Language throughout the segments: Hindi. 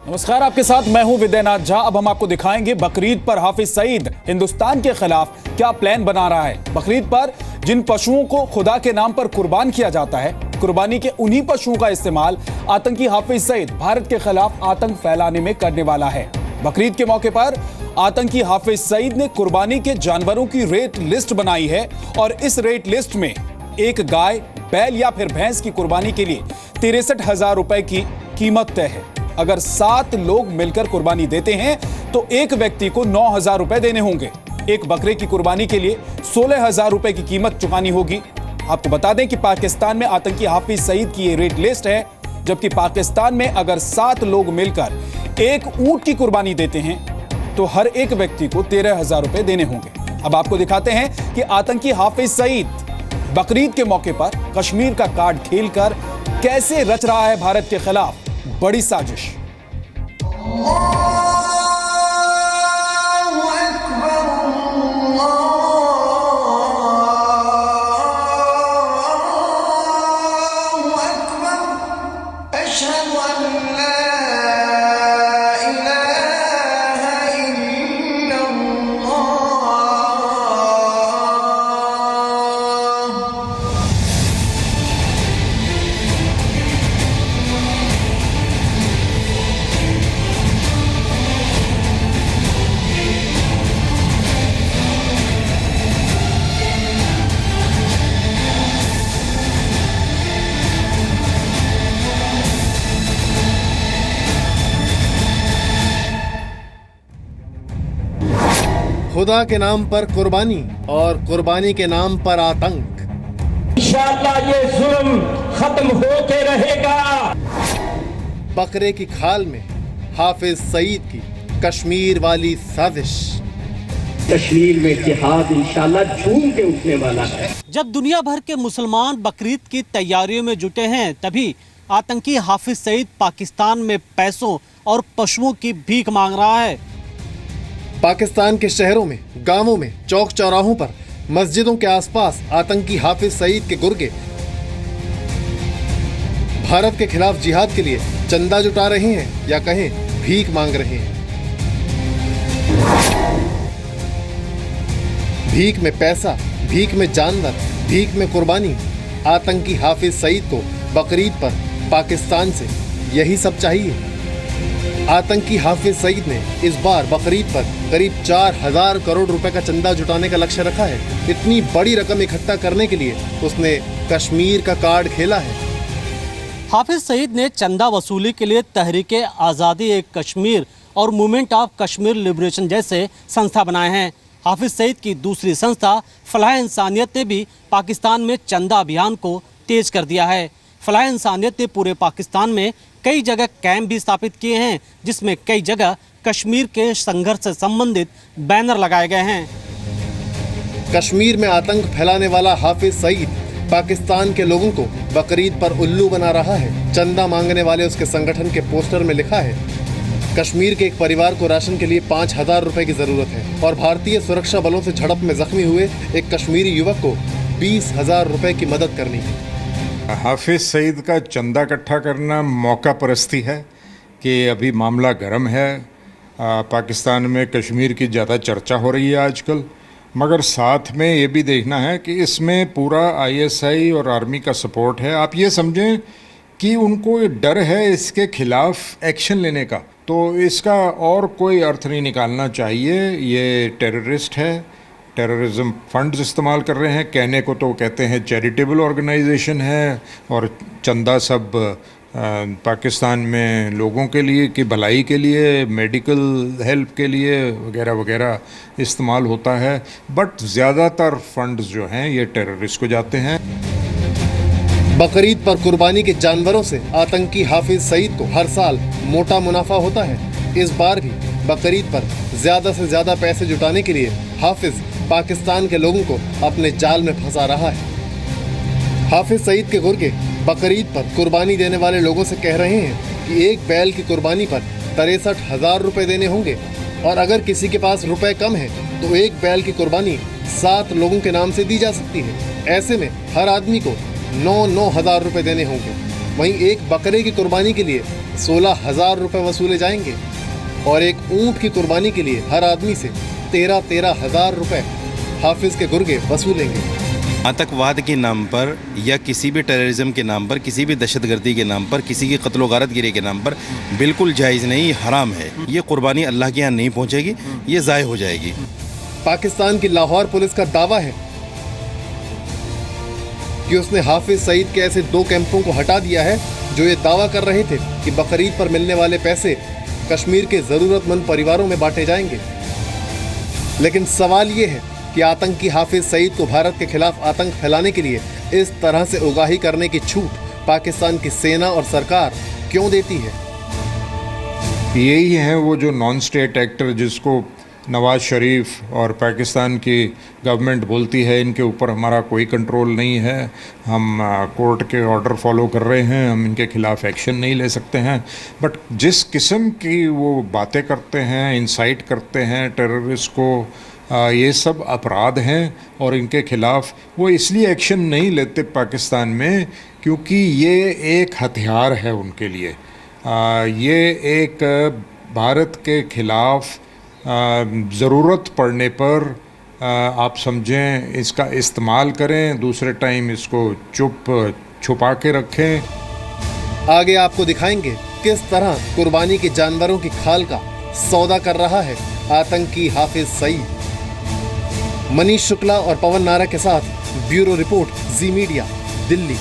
नमस्कार, आपके साथ मैं हूं विद्यानाथ झा। अब हम आपको दिखाएंगे बकरीद पर हाफिज सईद हिंदुस्तान के खिलाफ क्या प्लान बना रहा है। बकरीद पर जिन पशुओं को खुदा के नाम पर कुर्बान किया जाता है, कुर्बानी के उन्हीं पशुओं का इस्तेमाल आतंकी हाफिज सईद भारत के खिलाफ आतंक फैलाने में करने वाला है। बकरीद के मौके पर आतंकी हाफिज सईद ने कुर्बानी के जानवरों की रेट लिस्ट बनाई है और इस रेट लिस्ट में एक गाय, बैल या फिर भैंस की कुर्बानी के लिए 63,000 रुपए की कीमत तय है। अगर 7 लोग मिलकर कुर्बानी देते हैं तो एक व्यक्ति को 9,000 रुपए देने होंगे। एक बकरे की कुर्बानी के लिए 16,000 रुपए की कीमत चुकानी होगी। आपको बता दें कि पाकिस्तान में आतंकी हाफिज सईद की ये रेट लिस्ट है, जबकि पाकिस्तान में अगर 7 लोग मिलकर एक ऊंट की कुर्बानी देते हैं तो हर एक व्यक्ति को 13,000 रुपए देने होंगे। अब आपको दिखाते हैं कि आतंकी हाफिज सईद बकरीद के मौके पर कश्मीर का कार्ड खेलकर कैसे रच रहा है भारत के खिलाफ बड़ी साजिश। खुदा के नाम पर कुर्बानी और कुर्बानी के नाम पर आतंक। इंशाअल्लाह ये जुल्म खत्म होके रहेगा। बकरे की खाल में हाफिज सईद की कश्मीर वाली साजिश। कश्मीर में जिहाद इंशाअल्लाह झूम के उठने वाला है। जब दुनिया भर के मुसलमान बकरीद की तैयारियों में जुटे हैं, तभी आतंकी हाफिज सईद पाकिस्तान में पैसों और पशुओं की भीख मांग रहा है। पाकिस्तान के शहरों में, गांवों में, चौक चौराहों पर, मस्जिदों के आसपास आतंकी हाफिज सईद के गुर्गे भारत के खिलाफ जिहाद के लिए चंदा जुटा रहे हैं या कहें भीख मांग रहे हैं। भीख में पैसा, भीख में जानवर, भीख में कुर्बानी। आतंकी हाफिज सईद को बकरीद पर पाकिस्तान से यही सब चाहिए। आतंकी हाफिज सईद ने इस बार बकरीद पर करीब 4,000 करोड़ रुपए का चंदा जुटाने का लक्ष्य रखा है। इतनी बड़ी रकम इकट्ठा करने के लिए उसने कश्मीर का कार्ड खेला है। हाफिज सईद ने चंदा वसूली के लिए तहरीके आज़ादी एक कश्मीर और मूवमेंट ऑफ कश्मीर लिबरेशन जैसे संस्था बनाए हैं। हाफिज सईद की दूसरी संस्था फलाह इंसानियत ने भी पाकिस्तान में चंदा अभियान को तेज कर दिया है। फलाह इंसानियत ने पूरे पाकिस्तान में कई जगह कैंप भी स्थापित किए हैं, जिसमें कई जगह कश्मीर के संघर्ष से संबंधित बैनर लगाए गए हैं। कश्मीर में आतंक फैलाने वाला हाफिज सईद पाकिस्तान के लोगों को बकरीद पर उल्लू बना रहा है। चंदा मांगने वाले उसके संगठन के पोस्टर में लिखा है, कश्मीर के एक परिवार को राशन के लिए 5,000 रुपए की जरूरत है और भारतीय सुरक्षा बलों से झड़प में जख्मी हुए एक कश्मीरी युवक को 20,000 रुपए की मदद करनी है। हाफिज सईद का चंदा इकट्ठा करना मौका परस्ती है कि अभी मामला गर्म है। पाकिस्तान में कश्मीर की ज़्यादा चर्चा हो रही है आजकल, मगर साथ में ये भी देखना है कि इसमें पूरा ISI और आर्मी का सपोर्ट है। आप ये समझें कि उनको डर है इसके खिलाफ एक्शन लेने का, तो इसका और कोई अर्थ नहीं निकालना चाहिए। ये टेररिस्ट है, टेररिज्म फंड्स इस्तेमाल कर रहे हैं। कहने को तो कहते हैं चैरिटेबल ऑर्गेनाइजेशन है और चंदा सब पाकिस्तान में लोगों के लिए की भलाई के लिए, मेडिकल हेल्प के लिए वगैरह वगैरह इस्तेमाल होता है। बट ज़्यादातर फंड्स जो हैं ये टेररिस्ट को जाते हैं। बकरीद पर कुर्बानी के जानवरों से आतंकी हाफिज सईद को हर साल मोटा मुनाफा होता है। इस बार भी बकरीद पर ज़्यादा से ज़्यादा पैसे जुटाने के लिए हाफिज पाकिस्तान के लोगों को अपने जाल में फंसा रहा है। हाफिज सईद के गुर्गे बकरीद पर कुर्बानी देने वाले लोगों से कह रहे हैं कि एक बैल की कुर्बानी पर 63,000 रुपए देने होंगे और अगर किसी के पास रुपए कम है तो एक बैल की कुर्बानी 7 लोगों के नाम से दी जा सकती है। ऐसे में हर आदमी को 9,000 रुपए देने होंगे। वहीं एक बकरे की कुर्बानी के लिए 16,000 रुपए वसूले जाएंगे और एक ऊंट की कुर्बानी के लिए हर आदमी से 13,000 रुपए हाफिज के गुर्गे वसूलेंगे। आतंकवाद के नाम पर या किसी भी टेररिज्म के नाम पर, किसी भी दहशतगर्दी के नाम पर, किसी की कत्ल गारतगिरी के नाम पर बिल्कुल जायज़ नहीं, हराम है। ये कुर्बानी अल्लाह के यहाँ नहीं पहुँचेगी, ये ज़ाय हो जाएगी। पाकिस्तान की लाहौर पुलिस का दावा है कि उसने हाफिज सईद के ऐसे 2 कैंपों को हटा दिया है जो ये दावा कर रहे थे कि बकरीद पर मिलने वाले पैसे कश्मीर के ज़रूरतमंद परिवारों में बांटे जाएंगे। लेकिन सवाल ये है कि आतंकी हाफिज सईद को भारत के खिलाफ आतंक फैलाने के लिए इस तरह से उगाही करने की छूट पाकिस्तान की सेना और सरकार क्यों देती है? यही है वो जो नॉन स्टेट एक्टर जिसको नवाज शरीफ और पाकिस्तान की गवर्नमेंट बोलती है इनके ऊपर हमारा कोई कंट्रोल नहीं है, हम कोर्ट के ऑर्डर फॉलो कर रहे हैं, हम इनके खिलाफ एक्शन नहीं ले सकते हैं। बट जिस किस्म की वो बातें करते हैं, इंसाइट करते हैं टेररिस्ट को, ये सब अपराध हैं और इनके खिलाफ वो इसलिए एक्शन नहीं लेते पाकिस्तान में क्योंकि ये एक हथियार है उनके लिए। ये एक भारत के खिलाफ ज़रूरत पड़ने पर आप समझें इसका इस्तेमाल करें, दूसरे टाइम इसको छुपा के रखें। आगे आपको दिखाएंगे किस तरह कुर्बानी के जानवरों की खाल का सौदा कर रहा है आतंकी हाफिज सईद। मनीष शुक्ला और पवन नारा के साथ ब्यूरो रिपोर्ट, जी मीडिया, दिल्ली।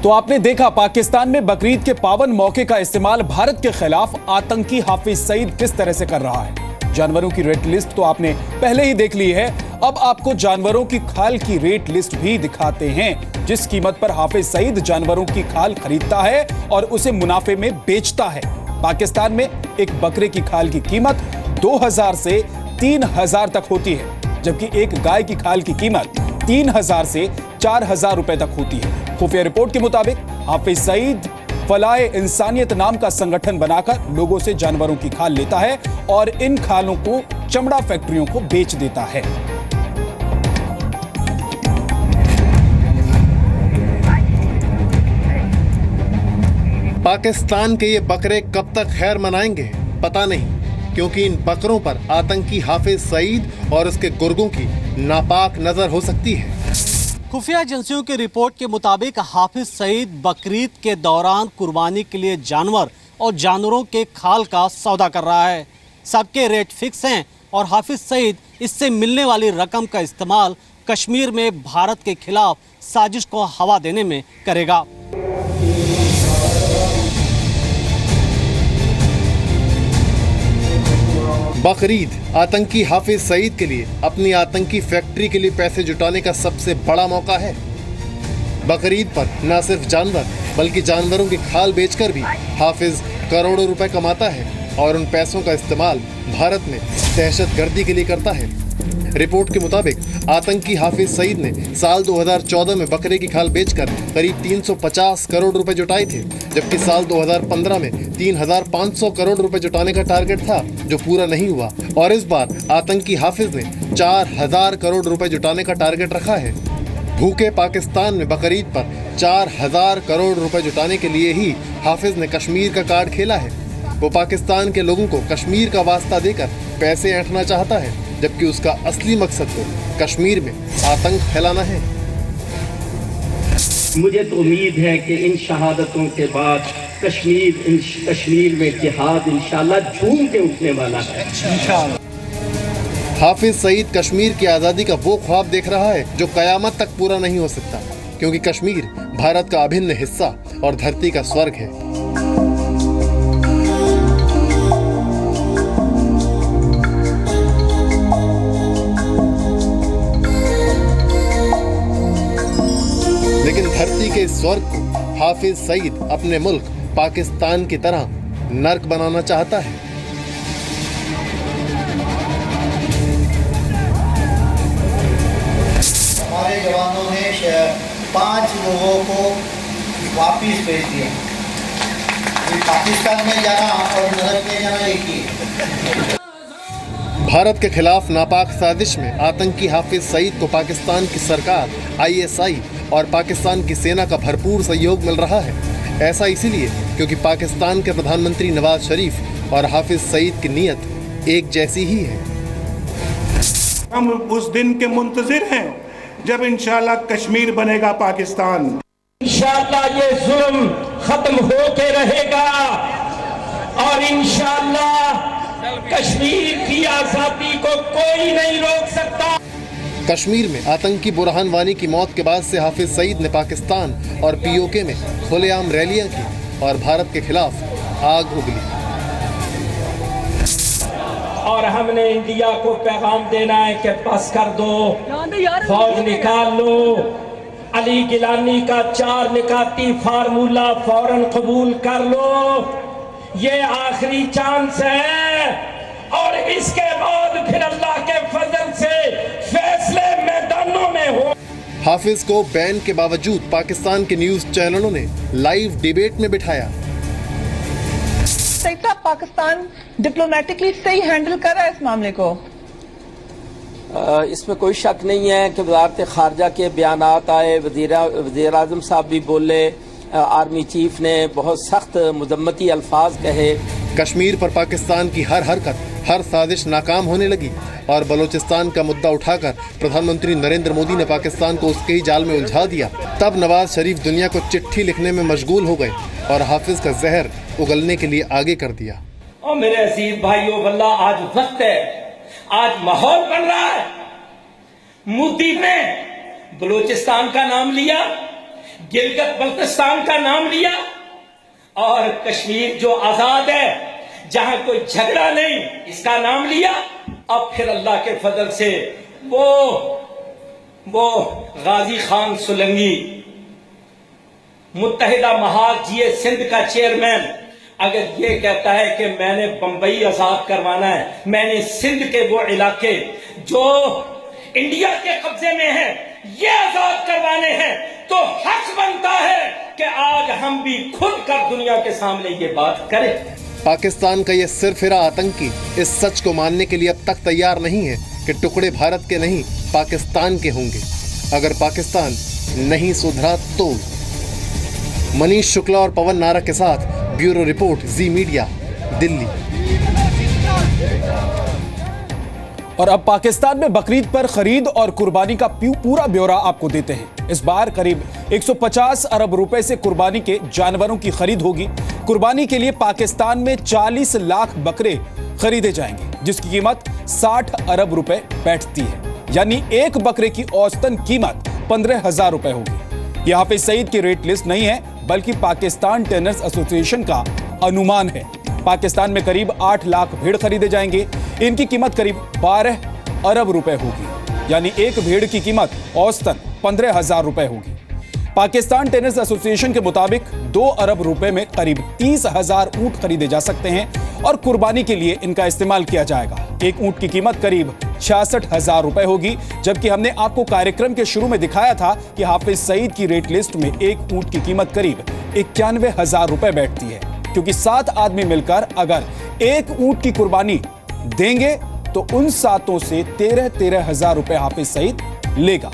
तो आपने देखा पाकिस्तान में बकरीद के पावन मौके का इस्तेमाल भारत के खिलाफ आतंकी हाफिज सईद किस तरह से कर रहा है। जानवरों की रेट लिस्ट तो आपने पहले ही देख ली है, अब आपको जानवरों की खाल की रेट लिस्ट भी दिखाते हैं। जिस कीमत पर हाफिज सईद जानवरों की खाल खरीदता है और उसे मुनाफे में बेचता है। पाकिस्तान में एक बकरे की खाल की कीमत 2,000 से 3,000 तक होती है, जबकि एक गाय की खाल की कीमत 3,000 से 4,000 रुपए तक होती है। खुफिया रिपोर्ट के मुताबिक हाफिज सईद फलाए इंसानियत नाम का संगठन बनाकर लोगों से जानवरों की खाल लेता है और इन खालों को चमड़ा फैक्ट्रियों को बेच देता है। पाकिस्तान के ये बकरे कब तक खैर मनाएंगे पता नहीं, क्योंकि इन बकरों पर आतंकी हाफिज सईद और उसके गुर्गों की नापाक नजर हो सकती है। खुफिया एजेंसियों की रिपोर्ट के मुताबिक हाफिज सईद बकरीद के दौरान कुर्बानी के लिए जानवर और जानवरों के खाल का सौदा कर रहा है। सबके रेट फिक्स हैं और हाफिज सईद इससे मिलने वाली रकम का इस्तेमाल कश्मीर में भारत के खिलाफ साजिश को हवा देने में करेगा। बकरीद आतंकी हाफिज सईद के लिए अपनी आतंकी फैक्ट्री के लिए पैसे जुटाने का सबसे बड़ा मौका है। बकरीद पर न सिर्फ जानवर बल्कि जानवरों की खाल बेचकर भी हाफिज करोड़ों रुपए कमाता है और उन पैसों का इस्तेमाल भारत में दहशतगर्दी के लिए करता है। रिपोर्ट के मुताबिक आतंकी हाफिज सईद ने साल 2014 में बकरे की खाल बेचकर करीब 350 करोड़ रुपए जुटाए थे, जबकि साल 2015 में 3,500 करोड़ रुपए जुटाने का टारगेट था जो पूरा नहीं हुआ। और इस बार आतंकी हाफिज ने 4,000 करोड़ रुपए जुटाने का टारगेट रखा है। भूखे पाकिस्तान में बकरीद पर 4,000 करोड़ रुपए जुटाने के लिए ही हाफिज ने कश्मीर का कार्ड खेला है। वो पाकिस्तान के लोगों को कश्मीर का वास्ता देकर पैसे ऐंठना चाहता है, जबकि उसका असली मकसद तो कश्मीर में आतंक फैलाना है। मुझे तो उम्मीद है कि इन शहादतों के बाद कश्मीर में जिहाद इंशाल्लाह झूम के उठने वाला है। हाफिज सईद कश्मीर की आज़ादी का वो ख्वाब देख रहा है जो कयामत तक पूरा नहीं हो सकता, क्योंकि कश्मीर भारत का अभिन्न हिस्सा और धरती का स्वर्ग है। लेकिन धरती के स्वर्ग को हाफिज सईद अपने मुल्क पाकिस्तान की तरह नर्क बनाना चाहता है। हमारे जवानों ने 5 लोगों को वापिस भेज दिया। पाकिस्तान में जाना और नर्क में जाना एक ही। भारत के खिलाफ नापाक साजिश में आतंकी हाफिज सईद को पाकिस्तान की सरकार, ISI और पाकिस्तान की सेना का भरपूर सहयोग मिल रहा है। ऐसा इसीलिए क्योंकि पाकिस्तान के प्रधानमंत्री नवाज शरीफ और हाफिज सईद की नीयत एक जैसी ही है। हम उस दिन के मुंतजिर हैं जब इंशाल्लाह कश्मीर बनेगा पाकिस्तान। इंशाल्लाह ये जुल्म खत्म होके रहेगा और इंशाल्लाह कश्मीर की आजादी को कोई नहीं रोक सकता। कश्मीर में आतंकी बुरहान वानी की मौत के बाद से हाफिज सईद ने पाकिस्तान और पीओके में खुलेआम रैलियां की और भारत के खिलाफ आग उगली। और हमने इंडिया को पैगाम देना है कि बस कर दो, फौज निकाल लो। अली गिलानी का 4 निकाती फार्मूला फौरन कबूल कर लो। ये आखिरी चांस है और इसके बाद फिर अल्लाह के फजल से फैसले मैदानों में हो। हाफिज को बैन के बावजूद पाकिस्तान के न्यूज चैनलों ने लाइव डिबेट में बिठाया। पाकिस्तान डिप्लोमेटिकली सही हैंडल कर रहा है इस मामले को। इसमें कोई शक नहीं है कि वज़ारत ख़ारजा के बयानात आए, वज़ीर आज़म साहब भी बोले, आर्मी चीफ ने बहुत सख्त मुज़म्मती अल्फाज कहे। कश्मीर पर पाकिस्तान की हर हरकत, हर साजिश नाकाम होने लगी और बलूचिस्तान का मुद्दा उठाकर प्रधानमंत्री नरेंद्र मोदी ने पाकिस्तान को उसके ही जाल में उलझा दिया। तब नवाज शरीफ दुनिया को चिट्ठी लिखने में मशगूल हो गए और हाफिज का जहर उगलने के लिए आगे कर दिया। और मेरे अजीज भाइयों, वल्लाह आज वक्त है, आज माहौल बन रहा है। मोदी ने बलूचिस्तान का नाम लिया, गिलगित बल्तिस्तान का नाम लिया और कश्मीर जो आजाद है, जहां कोई झगड़ा नहीं, इसका नाम लिया। अब फिर अल्लाह के फजल से वो गाजी खान सुलंगी, मुत्तहिदा महाज जीए सिंध का चेयरमैन, अगर ये कहता है कि मैंने बंबई आजाद करवाना है, मैंने सिंध के वो इलाके जो इंडिया के कब्जे में हैं ये आजाद करवाने हैं, तो हक बनता है कि आज हम भी खुल कर दुनिया के सामने ये बात करें। पाकिस्तान का ये सिरफिरा आतंकी इस सच को मानने के लिए अब तक तैयार नहीं है कि टुकड़े भारत के नहीं पाकिस्तान के होंगे। अगर पाकिस्तान नहीं सुधरा तो। मनीष शुक्ला और पवन नारक के साथ ब्यूरो रिपोर्ट, जी मीडिया, दिल्ली। और अब पाकिस्तान में बकरीद पर खरीद और कुर्बानी का पूरा ब्यौरा आपको देते हैं। इस बार करीब 150 अरब रुपए से कुर्बानी के जानवरों की खरीद होगी। कुर्बानी के लिए पाकिस्तान में 40 लाख बकरे खरीदे जाएंगे, जिसकी कीमत 60 अरब रुपए बैठती है। यानी एक बकरे की औसतन कीमत 15,000 रुपए होगी। यह हाफिज सईद की रेट लिस्ट नहीं है, बल्कि पाकिस्तान टेनर्स एसोसिएशन का अनुमान है। पाकिस्तान में करीब 8 लाख भेड़ खरीदे जाएंगे। इनकी कीमत करीब 12 अरब रुपए होगी, यानी एक भेड़ की कीमत औसतन 15,000 रुपए होगी। पाकिस्तान टेनिस एसोसिएशन के मुताबिक 2 अरब रुपए में करीब 30,000 ऊंट खरीदे जा सकते हैं और कुर्बानी के लिए इनका इस्तेमाल किया जाएगा। एक ऊंट की कीमत करीब 66,000 रुपए होगी, जबकि हमने आपको कार्यक्रम के शुरू में दिखाया था कि हाफिज सईद की रेट लिस्ट में एक ऊंट की कीमत करीब 91,000 रुपए बैठती है, क्योंकि 7 आदमी मिलकर अगर एक ऊंट की कुर्बानी देंगे तो उन 7 से 13,000 रुपए हाफिज सईद लेगा।